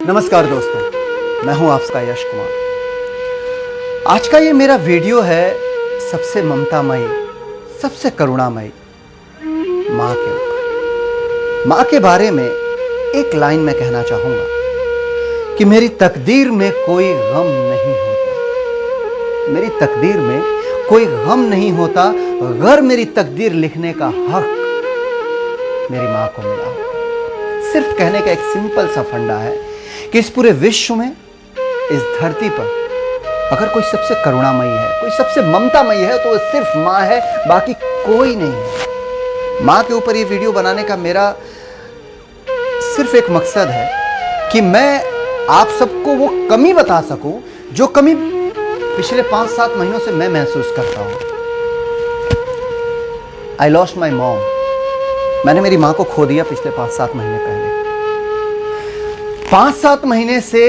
नमस्कार दोस्तों, मैं हूं आपका यश कुमार। आज का ये मेरा वीडियो है सबसे ममतामयी, सबसे करुणामयी माँ के ऊपर। माँ के बारे में एक लाइन मैं कहना चाहूंगा कि मेरी तकदीर में कोई गम नहीं होता। मेरी तकदीर में कोई गम नहीं होता अगर मेरी तकदीर लिखने का हक मेरी माँ को मिला होता। सिर्फ कहने का एक सिंपल सा फंडा है कि इस पूरे विश्व में, इस धरती पर अगर कोई सबसे करुणामयी है, कोई सबसे ममतामयी है, तो वो सिर्फ माँ है, बाकी कोई नहीं है। माँ के ऊपर ये वीडियो बनाने का मेरा सिर्फ एक मकसद है कि मैं आप सबको वो कमी बता सकूं जो कमी पिछले 5-7 महीनों से मैं महसूस करता हूं। I lost my mom. मैंने मेरी माँ को खो दिया पिछले 5-7 महीने पहले। 5-7 महीने से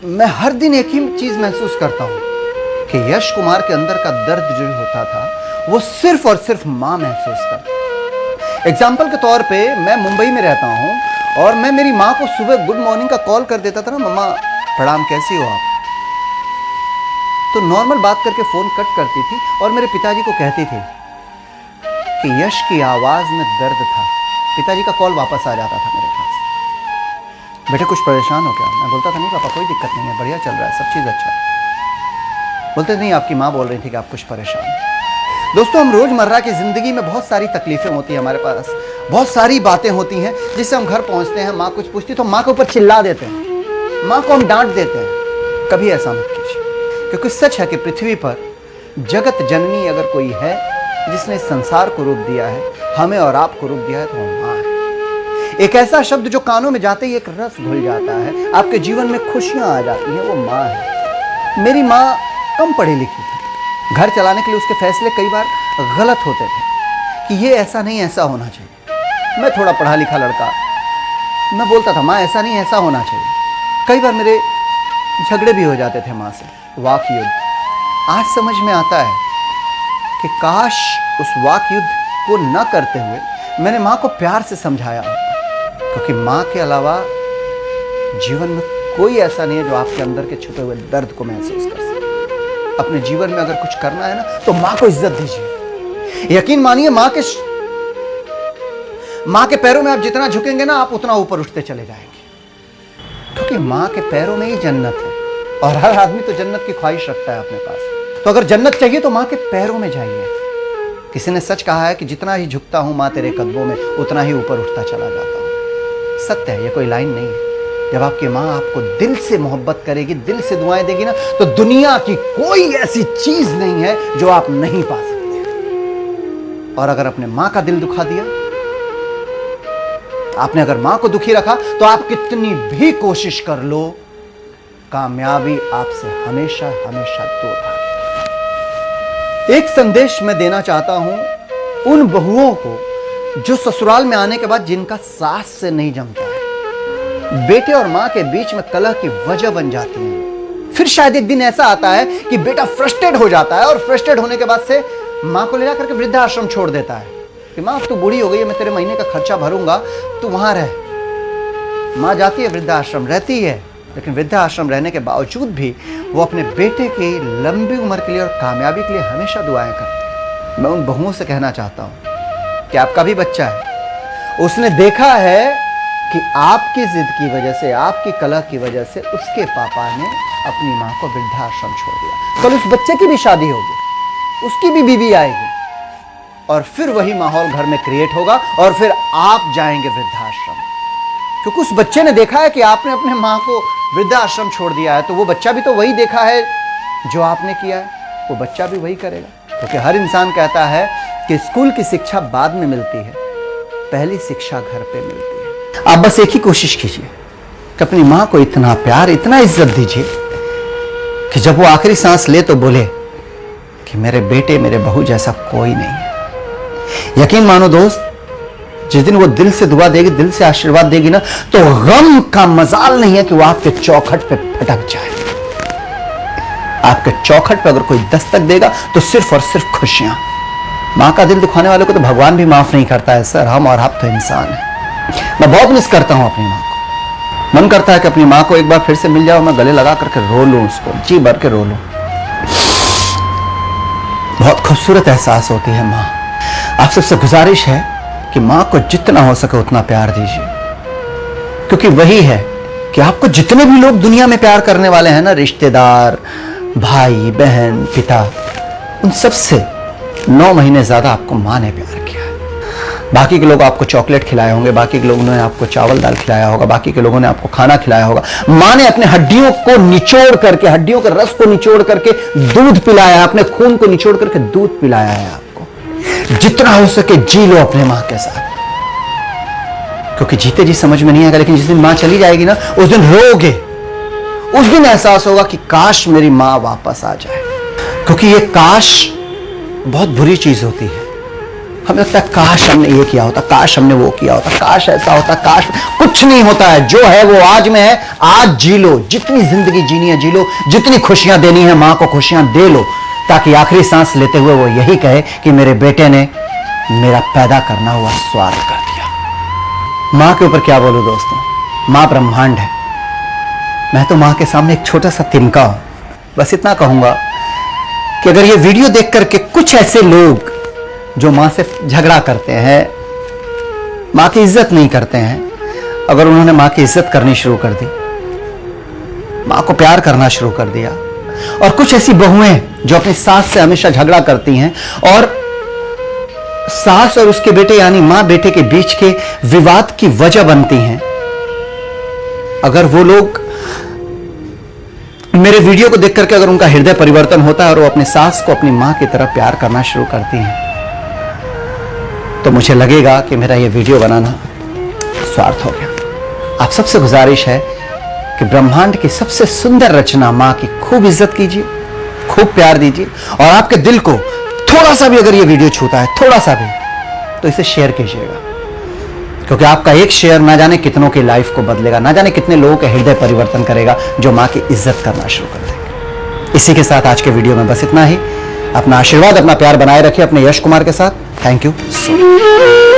मैं हर दिन एक ही चीज महसूस करता हूं कि यश कुमार के अंदर का दर्द जो होता था वो सिर्फ और सिर्फ मां महसूस करता। एग्जाम्पल के तौर पे मैं मुंबई में रहता हूं और मैं मेरी मां को सुबह गुड मॉर्निंग का कॉल कर देता था ना, मम्मा प्रणाम, कैसी हो आप? तो नॉर्मल बात करके फोन कट करती थी और मेरे पिताजी को कहती थी कि यश की आवाज में दर्द था। पिताजी का कॉल वापस आ जाता था मेरे पास, बेटे कुछ परेशान हो क्या? मैं बोलता था नहीं पापा, कोई दिक्कत नहीं है, बढ़िया चल रहा है, सब चीज़ अच्छा है। बोलते नहीं, आपकी माँ बोल रही थी कि आप कुछ परेशान हैं। दोस्तों, हम रोज़मर्रा की ज़िंदगी में बहुत सारी तकलीफ़ें होती हैं, हमारे पास बहुत सारी बातें होती हैं जिससे हम घर पहुँचते हैं, माँ कुछ पूछती तो माँ के ऊपर चिल्ला देते हैं, माँ को हम डांट देते हैं। कभी ऐसा मत कीजिए, क्योंकि सच है कि पृथ्वी पर जगत जननी अगर कोई है जिसने संसार को रूप दिया है, हमें और आपको रूप दिया है, तो वो माँ है। एक ऐसा शब्द जो कानों में जाते ही एक रस घुल जाता है, आपके जीवन में खुशियां आ जाती हैं, वो माँ है। मेरी माँ कम पढ़ी लिखी थी, घर चलाने के लिए उसके फैसले कई बार गलत होते थे कि ये ऐसा नहीं ऐसा होना चाहिए। मैं थोड़ा पढ़ा लिखा लड़का, मैं बोलता था माँ ऐसा नहीं ऐसा होना चाहिए। कई बार मेरे झगड़े भी हो जाते थे माँ से, वाक युद्ध। आज समझ में आता है कि काश उस वाक युद्ध को न करते हुए मैंने माँ को प्यार से समझाया, क्योंकि माँ के अलावा जीवन में कोई ऐसा नहीं है जो आपके अंदर के छुपे हुए दर्द को महसूस कर सके। अपने जीवन में अगर कुछ करना है ना, तो माँ को इज्जत दीजिए। यकीन मानिए, माँ के पैरों में आप जितना झुकेंगे ना, आप उतना ऊपर उठते चले जाएंगे, क्योंकि माँ के पैरों में ही जन्नत है। और हर आदमी तो जन्नत की ख्वाहिश रखता है अपने पास। तो अगर जन्नत चाहिए तो माँ के पैरों में जाइए। किसी ने सच कहा है कि जितना ही झुकता हूं माँ तेरे कदमों में, उतना ही ऊपर उठता चला जाता हूं। सत्य है, ये कोई लाइन नहीं है। जब आपकी माँ आपको दिल से मोहब्बत करेगी, दिल से दुआएं देगी ना, तो दुनिया की कोई ऐसी चीज नहीं है जो आप नहीं पा सकते। और अगर अपने माँ का दिल दुखा दिया, आपने अगर माँ को दुखी रखा, तो आप कितनी भी कोशिश कर लो, कामयाबी आपसे हमेशा हमेशा दूर भागेगी। एक संदेश मैं देना चाहता हूं उन बहुओं को जो ससुराल में आने के बाद जिनका सास से नहीं जमता है, बेटे और मां के बीच में कलह की वजह बन जाती है। फिर शायद एक दिन ऐसा आता है कि बेटा फ्रस्ट्रेट हो जाता है और फ्रस्ट्रेट होने के बाद से मां को ले जाकर के वृद्धाश्रम छोड़ देता है कि मां अब तू बूढ़ी हो गई है, मैं तेरे महीने का खर्चा भरूंगा, तू वहां रह। मां जाती है वृद्धाश्रम, रहती है, लेकिन वृद्धाश्रम रहने के बावजूद भी वो अपने बेटे की लंबी उम्र के लिए और कामयाबी के लिए हमेशा दुआएं करती है। मैं उन बहुओं से कहना चाहता हूं कि आपका भी बच्चा है, उसने देखा है कि आपकी जिद की वजह से, आपकी कलह की वजह से उसके पापा ने अपनी मां को वृद्धाश्रम छोड़ दिया। कल उस बच्चे की भी शादी होगी, उसकी भी बीवी आएगी, और फिर वही माहौल घर में क्रिएट होगा और फिर आप जाएंगे वृद्धाश्रम, क्योंकि उस बच्चे ने देखा है कि आपने अपने मां को वृद्धाश्रम छोड़ दिया है। तो वो बच्चा भी तो वही देखा है जो आपने किया है, वो बच्चा भी वही करेगा। क्योंकि हर इंसान कहता है कि स्कूल की शिक्षा बाद में मिलती है, पहली शिक्षा घर पे मिलती है। आप बस एक ही कोशिश कीजिए कि अपनी मां को इतना प्यार, इतना इज्जत दीजिए कि जब वो आखिरी सांस ले तो बोले कि मेरे बेटे, मेरे बहू जैसा कोई नहीं है। यकीन मानो दोस्त, जिस दिन वो दिल से दुआ देगी, दिल से आशीर्वाद देगी ना, तो गम का मजाल नहीं है कि वो आपके चौखट पे फटक जाए। आपके चौखट पे अगर कोई दस्तक देगा तो सिर्फ और सिर्फ खुशियां। मां का दिल दुखाने वालों को तो भगवान भी माफ नहीं करता है सर, हम और आप तो इंसान हैं। मैं बहुत मिस करता हूं अपनी मां को। मन करता है कि अपनी माँ को एक बार फिर से मिल जाओ, मैं गले लगा करके रो लूं, उसको जी भर के रो लूं। बहुत खूबसूरत एहसास होती है माँ। आप सबसे गुजारिश है कि माँ को जितना हो सके उतना प्यार दीजिए, क्योंकि वही है कि आपको जितने भी लोग दुनिया में प्यार करने वाले हैं ना, रिश्तेदार, भाई बहन, पिता, उन सबसे 9 महीने ज्यादा आपको माँ ने प्यार किया है। बाकी के लोग आपको चॉकलेट खिलाए होंगे, बाकी के लोगों ने आपको चावल दाल खिलाया होगा, बाकी के लोगों ने आपको खाना खिलाया होगा। माँ ने अपने हड्डियों को निचोड़ करके, हड्डियों के रस को निचोड़ करके दूध पिलाया, अपने खून को निचोड़ करके दूध पिलाया है आपको। जितना हो सके जी लो अपने माँ के साथ, क्योंकि जीते जी समझ में नहीं आएगा, लेकिन जिस दिन माँ चली जाएगी ना, उस दिन रोगे, उस दिन एहसास होगा कि काश मेरी माँ वापस आ जाए। क्योंकि ये काश बहुत बुरी चीज होती है। हमें लगता है काश हमने ये किया होता, काश हमने वो किया होता, काश ऐसा होता, काश। कुछ नहीं होता है, जो है वो आज में है। आज जी लो, जितनी जिंदगी जीनी है जी लो, जितनी खुशियां देनी है माँ को खुशियां दे लो, ताकि आखिरी सांस लेते हुए वो यही कहे कि मेरे बेटे ने मेरा पैदा करना हुआ स्वार्थ कर दिया। माँ के ऊपर क्या बोलूं दोस्तों, माँ ब्रह्मांड है। मैं तो माँ के सामने एक छोटा सा तिनका हूं। बस इतना कहूंगा कि अगर ये वीडियो देख करके कुछ ऐसे लोग जो माँ से झगड़ा करते हैं, माँ की इज्जत नहीं करते हैं, अगर उन्होंने माँ की इज्जत करनी शुरू कर दी, माँ को प्यार करना शुरू कर दिया, और कुछ ऐसी बहुएं जो अपनी सास से हमेशा झगड़ा करती हैं और सास और उसके बेटे यानी माँ बेटे के बीच के विवाद की वजह बनती हैं, अगर वो लोग मेरे वीडियो को देख करके अगर उनका हृदय परिवर्तन होता है और वो अपनी सास को अपनी माँ की तरह प्यार करना शुरू करती हैं, तो मुझे लगेगा कि मेरा ये वीडियो बनाना स्वार्थ हो गया। आप सबसे गुजारिश है कि ब्रह्मांड की सबसे सुंदर रचना माँ की खूब इज्जत कीजिए, खूब प्यार दीजिए, और आपके दिल को थोड़ा सा भी अगर ये वीडियो छूता है, थोड़ा सा भी, तो इसे शेयर कीजिएगा, क्योंकि आपका एक शेयर ना जाने कितनों की लाइफ को बदलेगा, ना जाने कितने लोगों के हृदय परिवर्तन करेगा जो माँ की इज्जत करना शुरू कर देंगे। इसी के साथ आज के वीडियो में बस इतना ही। अपना आशीर्वाद, अपना प्यार बनाए रखिए अपने यश कुमार के साथ। Thank you so much.